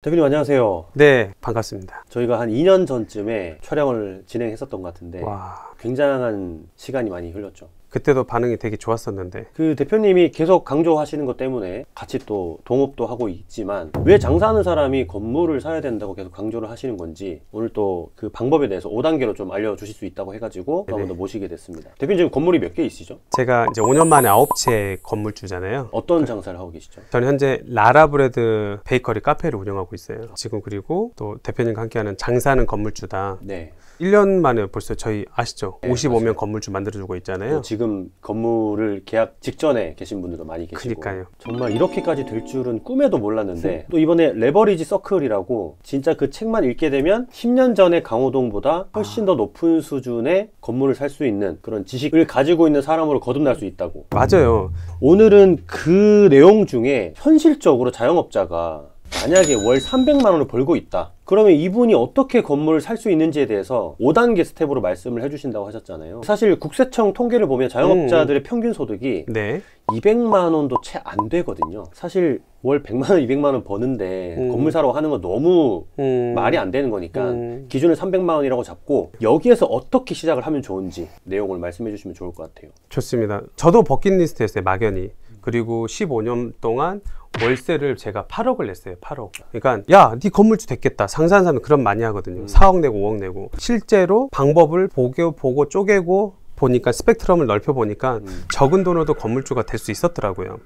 대표님 안녕하세요. 네, 반갑습니다. 저희가 한 2년 전쯤에 촬영을 진행했었던 것 같은데 와, 굉장한 시간이 많이 흘렀죠. 그때도 반응이 되게 좋았었는데 그 대표님이 계속 강조하시는 것 때문에 같이 또 동업도 하고 있지만 왜 장사하는 사람이 건물을 사야 된다고 계속 강조를 하시는 건지 오늘 또 그 방법에 대해서 5단계로 좀 알려주실 수 있다고 해가지고 한번 더 모시게 됐습니다. 대표님 지금 건물이 몇 개 있으시죠? 제가 이제 5년 만에 9채 건물주잖아요. 어떤 장사를 하고 계시죠? 저는 현재 라라브레드 베이커리 카페를 운영하고 있어요. 지금 그리고 또 대표님과 함께하는 장사하는 건물주다. 네. 1년 만에 벌써 저희 아시죠? 네, 55면 맞아요. 건물주 만들어주고 있잖아요. 지금 건물을 계약 직전에 계신 분들도 많이 계시고 그러니까요. 정말 이렇게까지 될 줄은 꿈에도 몰랐는데 또 이번에 레버리지 서클이라고 진짜 그 책만 읽게 되면 10년 전의 강호동보다 훨씬 더 높은 수준의 건물을 살 수 있는 그런 지식을 가지고 있는 사람으로 거듭날 수 있다고. 맞아요. 오늘은 그 내용 중에 현실적으로 자영업자가 만약에 월 300만 원을 벌고 있다. 그러면 이분이 어떻게 건물을 살 수 있는지에 대해서 5단계 스텝으로 말씀을 해주신다고 하셨잖아요. 사실 국세청 통계를 보면 자영업자들의 평균 소득이 네. 200만 원도 채 안 되거든요. 사실 월 100만 원, 200만 원 버는데 건물 사러 하는 건 너무 말이 안 되는 거니까 기준을 300만 원이라고 잡고 여기에서 어떻게 시작을 하면 좋은지 내용을 말씀해 주시면 좋을 것 같아요. 좋습니다. 저도 버킷리스트였어요, 막연히. 그리고 15년 동안 월세를 제가 8억을 냈어요. 8억. 그러니까 야, 네 건물주 됐겠다. 상사하는 사람은 그런 많이 하거든요. 4억 내고 5억 내고. 실제로 방법을 보고 쪼개고 보니까 스펙트럼을 넓혀 보니까 적은 돈으로도 건물주가 될 수 있었더라고요.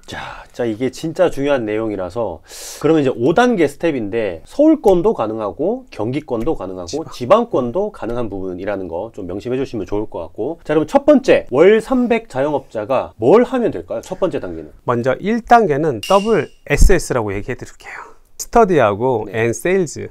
자, 이게 진짜 중요한 내용이라서 그러면 이제 5단계 스텝인데 서울권도 가능하고 경기권도 가능하고 지방권도 가능한 부분이라는 거 좀 명심해 주시면 좋을 것 같고, 자, 그럼 첫 번째 월 300 자영업자가 뭘 하면 될까요? 첫 번째 단계는 먼저 1단계는 더블 SS라고 얘기해 드릴게요. 스터디하고 네. 앤 세일즈.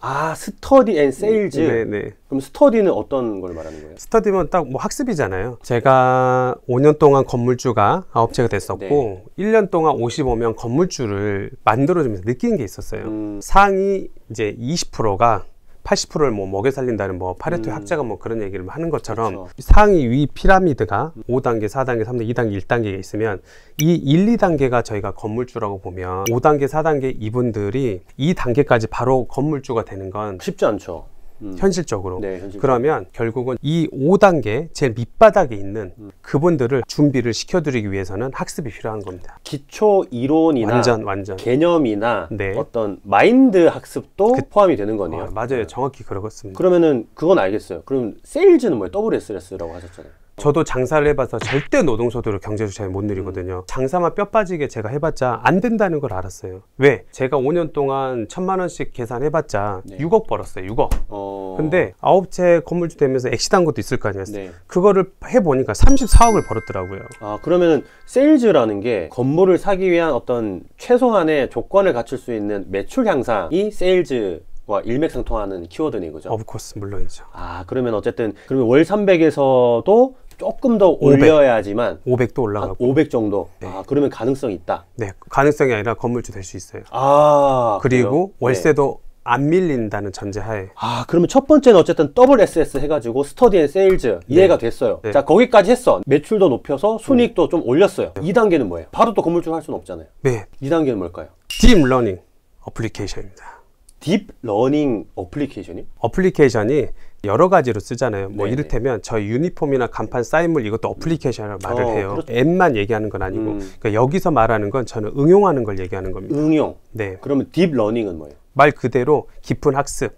아, 스터디 앤 세일즈. 네네. 그럼 스터디는 어떤 걸 말하는 거예요? 스터디면 딱 뭐 학습이잖아요. 제가 5년 동안 건물주가 9채가 됐었고 네. 1년 동안 55명 건물주를 만들어주면서 느낀 게 있었어요. 상위 이제 20%가 80%를 뭐 먹여 살린다는 뭐 파레토의 학자가 뭐 그런 얘기를 하는 것처럼 그렇죠. 상위 위 피라미드가 5단계, 4단계, 3단계, 2단계, 1단계가 있으면 이 1, 2단계가 저희가 건물주라고 보면 5단계, 4단계 이분들이 2단계까지 바로 건물주가 되는 건 쉽지 않죠. 현실적으로. 네, 현실적으로. 그러면 결국은 이 5단계 제일 밑바닥에 있는 그분들을 준비를 시켜드리기 위해서는 학습이 필요한 겁니다. 기초 이론이나 완전. 개념이나 네. 어떤 마인드 학습도 포함이 되는 거네요. 맞아요. 정확히 그렇습니다. 그러면은 그건 알겠어요. 그럼 세일즈는 뭐예요? WS라고 하셨잖아요. 저도 장사를 해봐서 절대 노동소득으로 경제적 차이 못 누리거든요. 장사만 뼈 빠지게 제가 해봤자 안 된다는 걸 알았어요. 왜? 제가 5년 동안 1000만 원씩 계산해봤자 네. 6억 벌었어요. 6억. 근데 9채 건물주 되면서 엑시트한 것도 있을 거 아니에요. 네. 그거를 해보니까 34억을 벌었더라고요. 아, 그러면은 세일즈라는 게 건물을 사기 위한 어떤 최소한의 조건을 갖출 수 있는 매출 향상이 세일즈와 일맥상통하는 키워드네, 그죠? 오브코스 물론이죠. 아, 그러면 어쨌든 그러면 월 300에서도 조금 더 올려야지만 500도 한 올라가고. 500 정도. 네. 아, 그러면 가능성이 있다. 네, 가능성이 아니라 건물주 될 수 있어요. 아, 그리고 그래요? 월세도 안 밀린다는 전제하에. 아, 그러면 첫 번째는 어쨌든 더블 SS 해가지고 스터디 앤 세일즈 이해가 됐어요. 네. 자, 거기까지 했어. 매출도 높여서 순이익도 좀 올렸어요. 2단계는 뭐예요? 바로 또 건물주를 할 수는 없잖아요. 네, 2단계는 뭘까요? 딥러닝 어플리케이션입니다. 딥 러닝 어플리케이션이? 어플리케이션이 여러 가지로 쓰잖아요. 뭐 네네. 이를테면 저희 유니폼이나 간판 사인물 이것도 어플리케이션이라고 말을 해요. 그렇죠. 앱만 얘기하는 건 아니고 그러니까 여기서 말하는 건 저는 응용하는 걸 얘기하는 겁니다. 응용. 네, 그러면 딥 러닝은 뭐예요? 말 그대로 깊은 학습.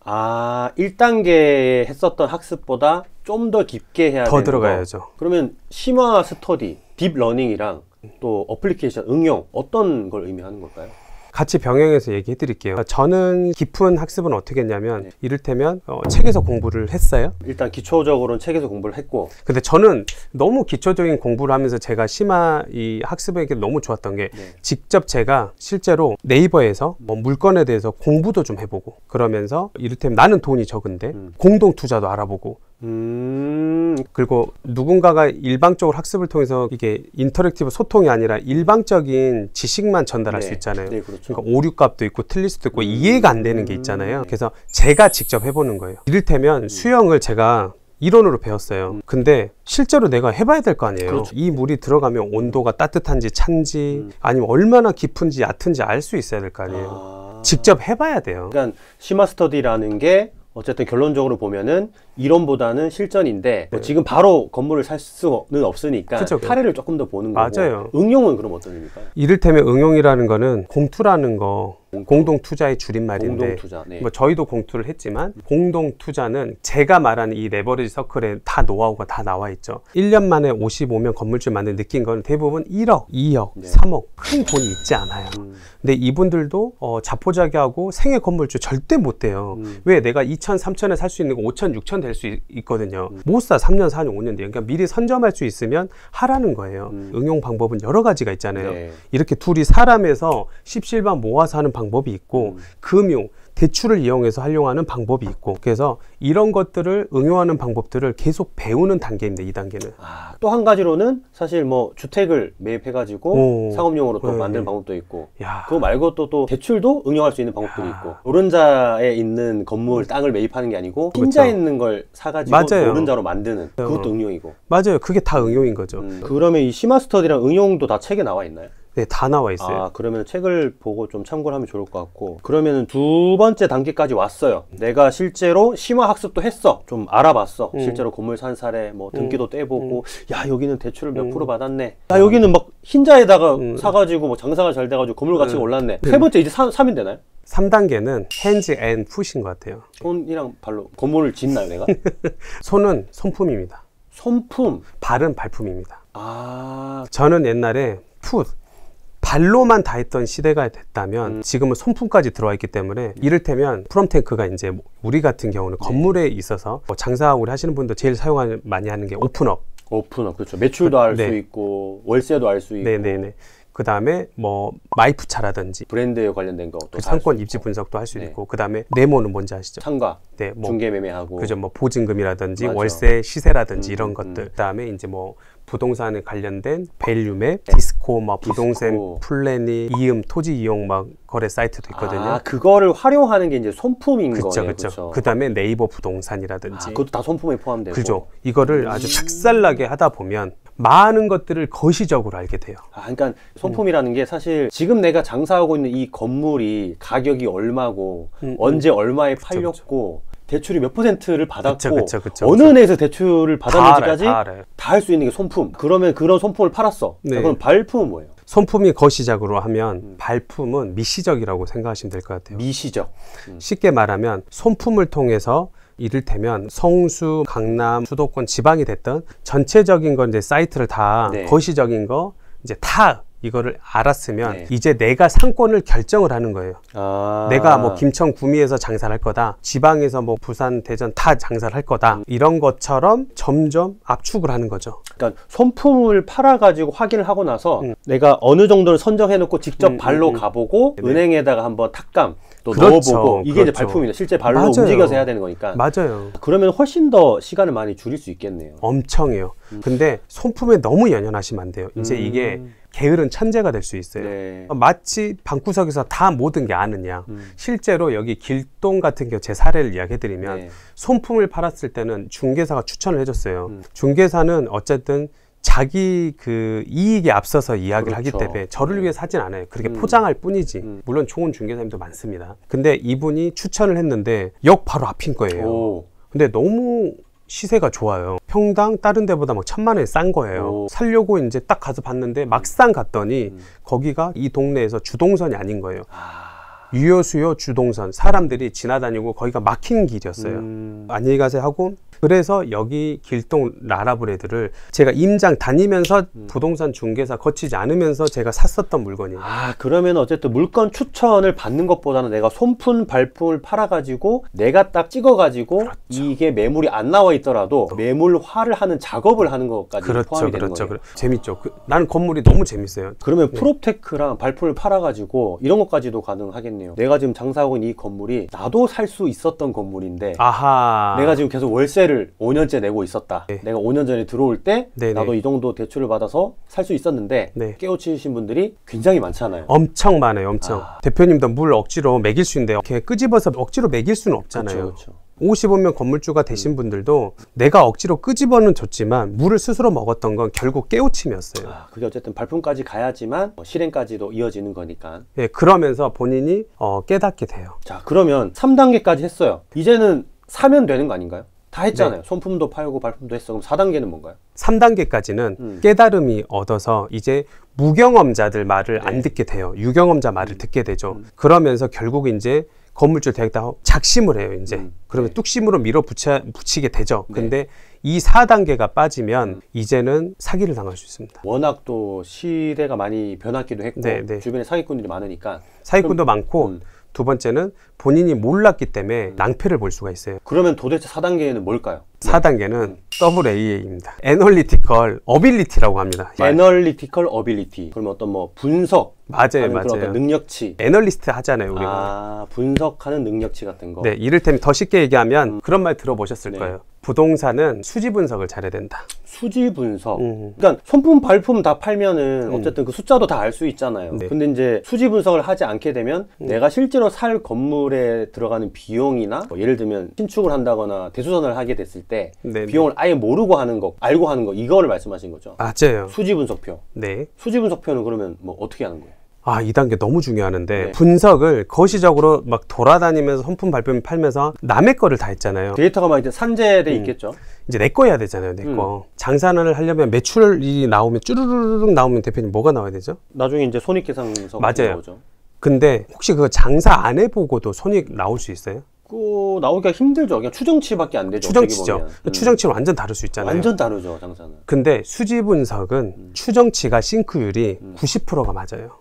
아, 1단계 했었던 학습보다 좀 더 깊게 해야 더 되는 들어가야죠. 거. 그러면 심화 스터디, 딥 러닝이랑 또 어플리케이션, 응용 어떤 걸 의미하는 걸까요? 같이 병행해서 얘기해 드릴게요. 저는 깊은 학습은 어떻게 했냐면 네. 이를테면 책에서 공부를 했어요. 일단 기초적으로는 책에서 공부를 했고, 근데 저는 너무 기초적인 공부를 하면서 제가 심화 이 학습에게 너무 좋았던 게 네. 직접 제가 실제로 네이버에서 뭐 물건에 대해서 공부도 좀 해보고 그러면서 이를테면 나는 돈이 적은데 공동 투자도 알아보고 그리고 누군가가 일방적으로 학습을 통해서 이게 인터랙티브 소통이 아니라 일방적인 지식만 전달할 네. 수 있잖아요. 네, 그렇죠. 그러니까 오류값도 있고 틀릴 수도 있고 이해가 안 되는 게 있잖아요. 그래서 제가 직접 해보는 거예요. 이를테면 수영을 제가 이론으로 배웠어요. 근데 실제로 내가 해봐야 될 거 아니에요. 그렇죠. 이 물이 들어가면 온도가 따뜻한지 찬지 아니면 얼마나 깊은지 얕은지 알 수 있어야 될 거 아니에요. 직접 해봐야 돼요. 그러니까 시마스터디라는 게 어쨌든 결론적으로 보면은 이론보다는 실전인데 뭐 지금 바로 건물을 살 수는 없으니까 그쵸. 사례를 조금 더 보는 거고. 맞아요. 응용은 그럼 어떤 의미일까요? 이를테면 응용이라는 거는 공투라는 거 공동 투자의 줄임말인데 공동투자. 네. 뭐 저희도 공투를 했지만 공동 투자는 제가 말하는 이 레버리지 서클에 다 노하우가 다 나와 있죠. 1년 만에 55명 건물주 만든 느낀 건 대부분 1억, 2억, 네. 3억 큰 돈이 있지 않아요. 근데 이분들도 자포자기하고 생애 건물주 절대 못 돼요. 왜 내가 2천, 3천에 살 수 있는 거 5천, 6천 될 수 있거든요. 못 사. 3년, 4년, 5년 뒤에. 그러니까 미리 선점할 수 있으면 하라는 거예요. 응용 방법은 여러 가지가 있잖아요. 네. 이렇게 둘이 사람에서 십실반 모아서 하는 방법이 있고 금융, 대출을 이용해서 활용하는 방법이 있고 그래서 이런 것들을 응용하는 방법들을 계속 배우는 단계입니다. 이 단계는. 또 한 가지로는 사실 뭐 주택을 매입해가지고 상업용으로 또 네, 만드는 네. 방법도 있고 야. 그거 말고 또 대출도 응용할 수 있는 방법들이 있고 노른자에 있는 건물 땅을 매입하는 게 아니고 흰자 그렇죠. 있는 걸 사가지고 맞아요. 노른자로 만드는 그것도 응용이고. 맞아요. 그게 다 응용인 거죠. 그러면 이 시마스터디랑 응용도 다 책에 나와 있나요? 네, 다 나와 있어요. 그러면 책을 보고 좀 참고를 하면 좋을 것 같고. 그러면 두 번째 단계까지 왔어요. 내가 실제로 심화 학습도 했어. 좀 알아봤어. 실제로 건물 산 사례, 뭐 등기도 떼보고, 야, 여기는 대출을 몇 프로 받았네. 야, 여기는 막 흰자에다가 사가지고 뭐 장사가 잘 돼가지고 건물 가치가 올랐네. 세 번째 이제 사면 되나요? 3단계는 hands and 푸신 것 같아요. 손이랑 발로 건물을 짓나요, 내가? 손은 손품입니다. 손품. 발은 발품입니다. 저는 옛날에 발로만 다 했던 시대가 됐다면 지금은 손품까지 들어와 있기 때문에 이를테면 프롬탱크가 이제 우리 같은 경우는 건물에 있어서 뭐 장사하고 하시는 분도 제일 많이 하는 게 오픈업. 그렇죠. 매출도 알 수 네. 있고 월세도 알 수 있고. 네네네. 그 다음에 뭐 마이프차라든지 브랜드에 관련된 거 또 상권 입지 분석도 할 수 있고 그 다음에 네모는 뭔지 아시죠? 참가, 네, 뭐 중개 매매하고. 그죠, 뭐 보증금이라든지 맞아. 월세 시세라든지 이런 것들. 그 다음에 이제 뭐 부동산에 관련된 밸류맵, 디스코, 뭐 부동산 플래닝, 이음, 토지 이용 막 거래 사이트도 있거든요. 그거를 활용하는 게 이제 손품인 그쵸, 거네요. 그쵸. 그 다음에 네이버 부동산이라든지. 그것도 다 손품에 포함되고. 그죠. 이거를 아주 작살나게 하다 보면 많은 것들을 거시적으로 알게 돼요. 그러니까 손품이라는 게 사실 지금 내가 장사하고 있는 이 건물이 가격이 얼마고 언제 얼마에 팔렸고 대출이 몇 %를 받았고 그쵸. 어느 은행에서 대출을 받았는지까지 다 다 할 수 있는 게 손품. 그러면 그런 손품을 팔았어. 네. 그럼 발품은 뭐예요? 손품이 거시적으로 하면 발품은 미시적이라고 생각하시면 될 것 같아요. 미시적. 쉽게 말하면 손품을 통해서 이를테면 성수, 강남, 수도권, 지방이 됐던 전체적인 건 이제 사이트를 다 네. 거시적인 거 이제 다 이거를 알았으면 네. 이제 내가 상권을 결정을 하는 거예요. 내가 뭐 김천 구미에서 장사를 할 거다. 지방에서 뭐 부산, 대전 다 장사를 할 거다. 이런 것처럼 점점 압축을 하는 거죠. 그러니까 손품을 팔아가지고 확인을 하고 나서 내가 어느 정도를 선정해놓고 직접 발로 가보고 네. 은행에다가 한번 탁감 또 그렇죠, 넣어보고 이게 이제 그렇죠. 발품이다. 실제 발로 맞아요. 움직여서 해야 되는 거니까. 맞아요. 그러면 훨씬 더 시간을 많이 줄일 수 있겠네요. 엄청해요. 근데 손품에 너무 연연하시면 안 돼요. 이제 이게 게으른 천재가 될 수 있어요. 네. 마치 방구석에서 다 모든 게 아느냐. 실제로 여기 길동 같은 경우 제 사례를 이야기해드리면 네. 손품을 팔았을 때는 중개사가 추천을 해줬어요. 중개사는 어쨌든 자기 그 이익에 앞서서 이야기를 하기 그렇죠. 때문에 저를 위해 사진 않아요. 그렇게 포장할 뿐이지. 물론 좋은 중개사님도 많습니다. 근데 이분이 추천을 했는데 역 바로 앞인 거예요. 근데 너무 시세가 좋아요. 평당 다른 데보다 막 1,000만 원이 싼 거예요. 살려고 이제 딱 가서 봤는데 막상 갔더니 거기가 이 동네에서 주동선이 아닌 거예요. 유효수요 주동선. 사람들이 지나다니고 거기가 막힌 길이었어요. 안녕히 가세요 하고 그래서 여기 길동 라라브레드를 제가 임장 다니면서 부동산 중개사 거치지 않으면서 제가 샀었던 물건이에요. 그러면 어쨌든 물건 추천을 받는 것보다는 내가 손품 발품을 팔아가지고 내가 딱 찍어가지고 그렇죠. 이게 매물이 안 나와 있더라도 매물화를 하는 작업을 하는 것까지 포함이 되는 거예요. 재밌죠. 나는 건물이 너무 재밌어요. 그러면 프롭테크랑 발품을 팔아가지고 이런 것까지도 가능하겠네요. 내가 지금 장사하고 있는 이 건물이 나도 살 수 있었던 건물인데 내가 지금 계속 월세를 5년째 내고 있었다. 내가 5년 전에 들어올 때 나도 이 정도 대출을 받아서 살 수 있었는데 깨우치신 분들이 굉장히 많잖아요. 엄청 많아요. 엄청. 대표님도 물 억지로 먹일 수 있는데 이렇게 끄집어서 억지로 먹일 수는 없잖아요. 그쵸. 55명 건물주가 되신 분들도 내가 억지로 끄집어는 줬지만 물을 스스로 먹었던 건 결국 깨우침이었어요. 그게 어쨌든 발품까지 가야지만 실행까지도 이어지는 거니까. 네, 그러면서 본인이 깨닫게 돼요. 자, 그러면 3단계까지 했어요. 이제는 사면 되는 거 아닌가요? 다 했잖아요. 손품도 팔고 발품도 했어. 그럼 4단계는 뭔가요? 3단계까지는 깨달음이 얻어서 이제 무경험자들 말을 안 듣게 돼요. 유경험자 말을 듣게 되죠. 그러면서 결국 이제 건물주 되겠다 작심을 해요. 이제 그러면 뚝심으로 밀어붙이게 되죠. 근데 이 4단계가 빠지면 이제는 사기를 당할 수 있습니다. 워낙 또 시대가 많이 변하기도 했고 주변에 사기꾼들이 많으니까. 사기꾼도 많고 두 번째는 본인이 몰랐기 때문에 낭패를 볼 수가 있어요. 그러면 도대체 4단계는 뭘까요? 4단계는 AA입니다. Analytical Ability라고 합니다. Analytical Ability. 그러면 어떤 뭐 분석, 맞아요. 어떤 능력치. 애널리스트 하잖아요, 우리가. 분석하는 능력치 같은 거. 네, 이를테면 더 쉽게 얘기하면 그런 말 들어보셨을 거예요. 부동산은 수지 분석을 잘해야 된다. 수지 분석. 그러니까 손품, 발품 다 팔면은 어쨌든 그 숫자도 다 알 수 있잖아요. 근데 이제 수지 분석을 하지 않게 되면 내가 실제로 살 건물에 들어가는 비용이나 뭐 예를 들면 신축을 한다거나 대수선을 하게 됐을 때 비용을 아예 모르고 하는 거, 알고 하는 거, 이거를 말씀하신 거죠? 맞아요. 수지 분석표. 네. 수지 분석표는 그러면 뭐 어떻게 하는 거예요? 이 단계 너무 중요하는데 분석을 거시적으로 막 돌아다니면서 손품 발품 팔면서 남의 거를 다 했잖아요. 데이터가 막 이제 산재돼 있겠죠. 이제 내 거 해야 되잖아요. 내 거. 장사를 하려면 매출이 나오면 쭈르르륵 나오면 대표님 뭐가 나와야 되죠? 나중에 이제 손익계산서가 나오죠. 근데 혹시 그거 장사 안 해보고도 손익 나올 수 있어요? 나오기가 힘들죠. 그냥 추정치밖에 안 되죠. 추정치죠. 추정치는 완전 다를 수 있잖아요. 완전 다르죠, 장사는. 근데 수지 분석은 추정치가 싱크율이 90%가 맞아요.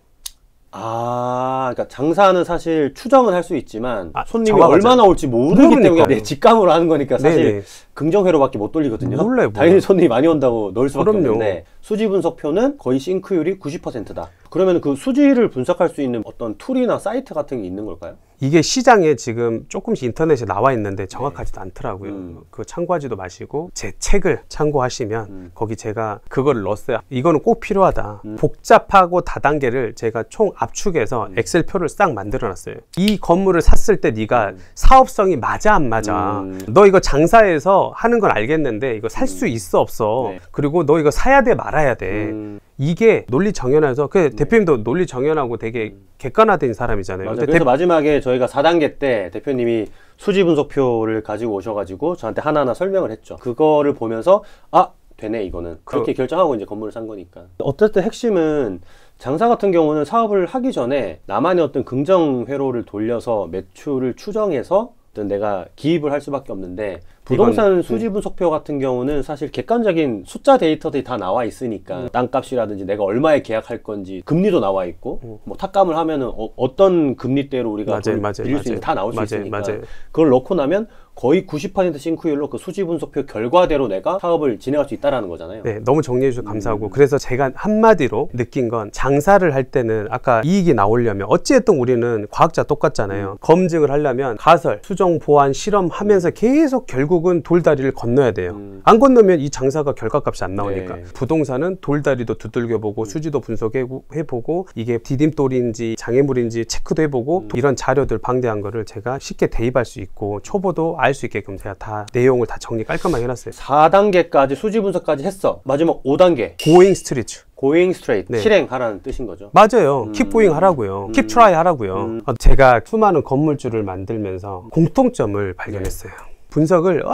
그러니까 장사는 사실 추정은 할 수 있지만 손님이 정확하죠. 얼마나 올지 모르기 때문에 직감으로 하는 거니까 사실 긍정회로밖에 못 돌리거든요. 몰라요. 당연히 손님이 많이 온다고 넣을 수밖에 없는데 수지 분석표는 거의 싱크율이 90%다. 그러면 그 수지를 분석할 수 있는 어떤 툴이나 사이트 같은 게 있는 걸까요? 이게 시장에 지금 조금씩 인터넷에 나와 있는데 정확하지도 않더라고요. 그거 참고하지도 마시고 제 책을 참고하시면 거기 제가 그거를 넣었어요. 이거는 꼭 필요하다. 복잡하고 다단계를 제가 총 압축해서 엑셀표를 싹 만들어 놨어요. 이 건물을 샀을 때 네가 사업성이 맞아 안 맞아. 너 이거 장사해서 하는 건 알겠는데 이거 살 수 있어 없어. 그리고 너 이거 사야 돼 말아야 돼. 이게 논리 정연해서 대표님도 논리 정연하고 되게 객관화된 사람이잖아요. 맞아요. 그래서 마지막에 저희가 4단계 때 대표님이 수지 분석표를 가지고 오셔가지고 저한테 하나하나 설명을 했죠. 그거를 보면서 되네 이거는. 그렇게 결정하고 이제 건물을 산 거니까. 어쨌든 핵심은 장사 같은 경우는 사업을 하기 전에 나만의 어떤 긍정 회로를 돌려서 매출을 추정해서 어떤 내가 기입을 할 수밖에 없는데 부동산 수지 분석표 같은 경우는 사실 객관적인 숫자 데이터들이 다 나와 있으니까 땅값이라든지 내가 얼마에 계약할 건지 금리도 나와 있고 뭐 탁감을 하면은 어떤 금리대로 우리가 빌릴 수 있는지 다 나올 수 있으니까 그걸 넣고 나면 거의 90% 싱크율로 그 수지 분석표 결과대로 내가 사업을 진행할 수 있다라는 거잖아요. 네, 너무 정리해 주셔서 감사하고 그래서 제가 한마디로 느낀 건 장사를 할 때는 아까 이익이 나오려면 어찌됐든 우리는 과학자 똑같잖아요. 검증을 하려면 가설, 수정, 보완, 실험하면서 계속 결국은 돌다리를 건너야 돼요. 안 건너면 이 장사가 결과값이 안 나오니까. 부동산은 돌다리도 두들겨보고 수지도 분석해보고 이게 디딤돌인지 장애물인지 체크도 해보고 이런 자료들 방대한 거를 제가 쉽게 대입할 수 있고 초보도 알 수 있게끔 제가 다 내용을 다 정리 깔끔하게 해놨어요. 4단계까지 수지 분석까지 했어. 마지막 5단계 Going straight. Going straight. 실행하라는 뜻인 거죠. 맞아요. Keep going 하라고요. Keep try 하라고요. 제가 수많은 건물주를 만들면서 공통점을 발견했어요. 분석을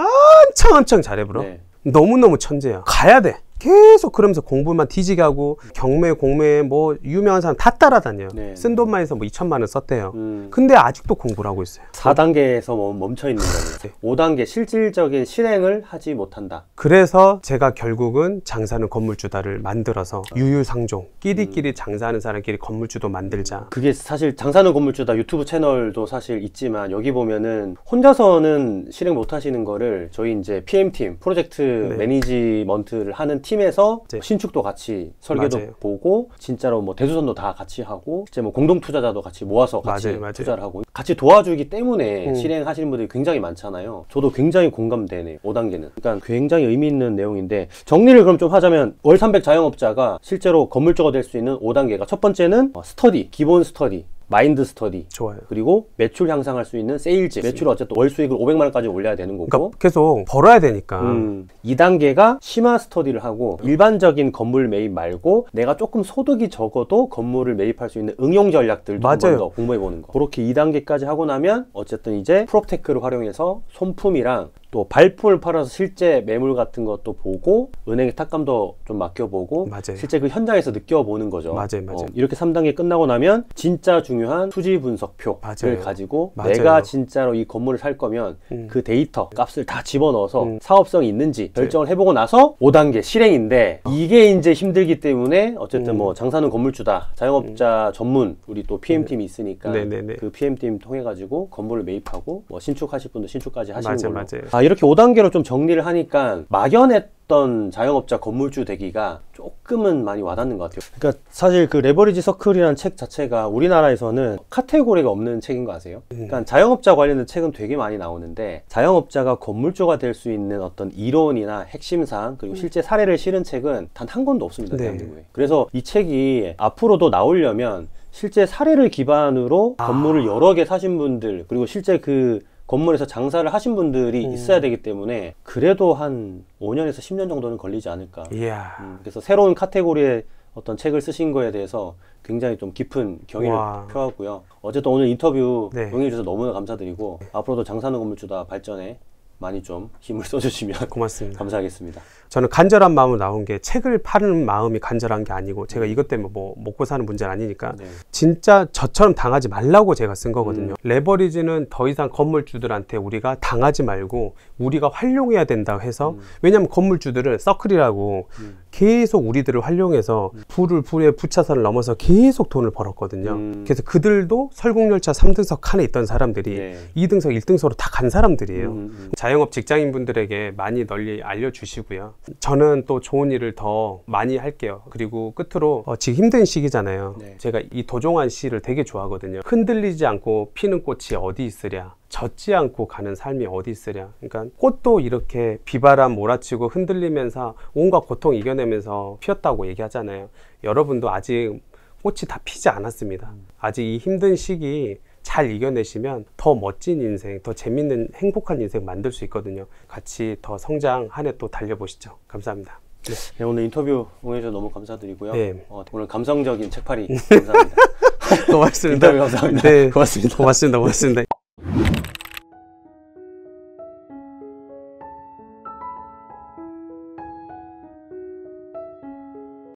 엄청 잘해버려. 너무너무 천재야. 가야 돼. 계속 그러면서 공부만 뒤지게 하고 경매 뭐 유명한 사람 다 따라다녀요. 쓴 돈만 해서 뭐 2천만 원 썼대요. 근데 아직도 공부를 하고 있어요. 4단계에서 멈춰 있는 거예요. 5단계 실질적인 실행을 하지 못한다. 그래서 제가 결국은 장사는 건물주다를 만들어서 유유상종 끼리끼리 장사하는 사람끼리 건물주도 만들자. 그게 사실 장사는 건물주다 유튜브 채널도 사실 있지만 여기 보면은 혼자서는 실행 못 하시는 거를 저희 이제 PM팀 프로젝트 매니지먼트를 하는 팀에서 신축도 같이 설계도 보고 진짜로 뭐 대수선도 다 같이 하고 이제 뭐 공동 투자자도 같이 모아서 같이 투자를 하고 같이 도와주기 때문에 실행하시는 분들이 굉장히 많잖아요. 저도 굉장히 공감되네요. 5단계는. 그러니까 굉장히 의미 있는 내용인데 정리를 그럼 좀 하자면 월 300 자영업자가 실제로 건물주가 될 수 있는 5단계가 첫 번째는 스터디, 기본 스터디. 마인드 스터디, 좋아요. 그리고 매출 향상할 수 있는 세일즈. 매출을 어쨌든 월 수익을 500만 원까지 올려야 되는 거고. 그러니까 계속 벌어야 되니까. 2단계가 심화 스터디를 하고 일반적인 건물 매입 말고 내가 조금 소득이 적어도 건물을 매입할 수 있는 응용 전략들도 한 번 더 공부해 보는 거. 그렇게 2단계까지 하고 나면 어쨌든 이제 프롭테크를 활용해서 손품이랑 또 발품을 팔아서 실제 매물 같은 것도 보고 은행의 탁감도 좀 맡겨보고 맞아요. 실제 그 현장에서 느껴보는 거죠. 맞아요. 이렇게 3단계 끝나고 나면 진짜 중요한 투지 분석표를 맞아요. 가지고 맞아요. 내가 진짜로 이 건물을 살 거면 그 데이터 값을 다 집어넣어서 사업성이 있는지 결정을 해보고 나서 5단계 실행인데 이게 이제 힘들기 때문에 어쨌든 뭐 장사는 건물주다 자영업자 전문 우리 또 PM팀이 있으니까 네네네. 그 PM팀 통해 가지고 건물을 매입하고 뭐 신축하실 분들 신축까지 하시는 걸로. 맞아요. 이렇게 5단계로 좀 정리를 하니까 막연했던 자영업자 건물주 되기가 조금은 많이 와닿는 것 같아요. 그러니까 사실 그 레버리지 서클이라는 책 자체가 우리나라에서는 카테고리가 없는 책인 거 아세요? 그러니까 자영업자 관련된 책은 되게 많이 나오는데 자영업자가 건물주가 될 수 있는 어떤 이론이나 핵심사항 그리고 실제 사례를 실은 책은 단 한 권도 없습니다. 대한민국에. 그래서 이 책이 앞으로도 나오려면 실제 사례를 기반으로 건물을 여러 개 사신 분들 그리고 실제 그 건물에서 장사를 하신 분들이 있어야 되기 때문에 그래도 한 5년에서 10년 정도는 걸리지 않을까. 그래서 새로운 카테고리의 어떤 책을 쓰신 거에 대해서 굉장히 좀 깊은 경의를 표하고요. 어쨌든 오늘 인터뷰 응해주셔서 너무나 감사드리고 앞으로도 장사하는 건물주다 발전에 많이 좀 힘을 써주시면 고맙습니다. 감사하겠습니다. 저는 간절한 마음으로 나온 게 책을 파는 마음이 간절한 게 아니고 제가 이것 때문에 뭐 먹고 사는 문제는 아니니까 진짜 저처럼 당하지 말라고 제가 쓴 거거든요. 레버리지는 더 이상 건물주들한테 우리가 당하지 말고 우리가 활용해야 된다고 해서 왜냐하면 건물주들은 서클이라고 계속 우리들을 활용해서 불에 부차선을 넘어서 계속 돈을 벌었거든요. 그래서 그들도 설국열차 3등석 칸에 있던 사람들이 2등석, 1등석으로 다 간 사람들이에요. 자영업 직장인분들에게 많이 널리 알려주시고요. 저는 또 좋은 일을 더 많이 할게요. 그리고 끝으로 지금 힘든 시기잖아요. 제가 이 도종환 씨를 되게 좋아하거든요. 흔들리지 않고 피는 꽃이 어디 있으랴. 젖지 않고 가는 삶이 어디 있으랴. 그러니까 꽃도 이렇게 비바람 몰아치고 흔들리면서 온갖 고통 이겨내면서 피었다고 얘기하잖아요. 여러분도 아직 꽃이 다 피지 않았습니다. 아직 이 힘든 시기 잘 이겨내시면 더 멋진 인생, 더 재밌는 행복한 인생 만들 수 있거든요. 같이 더 성장 한 해 또 달려보시죠. 감사합니다. 네, 오늘 인터뷰 응해주셔서 너무 감사드리고요. 오늘 감성적인 책팔이 감사합니다. 고맙습니다. 인터뷰 감사합니다. 네, 고맙습니다. 고맙습니다.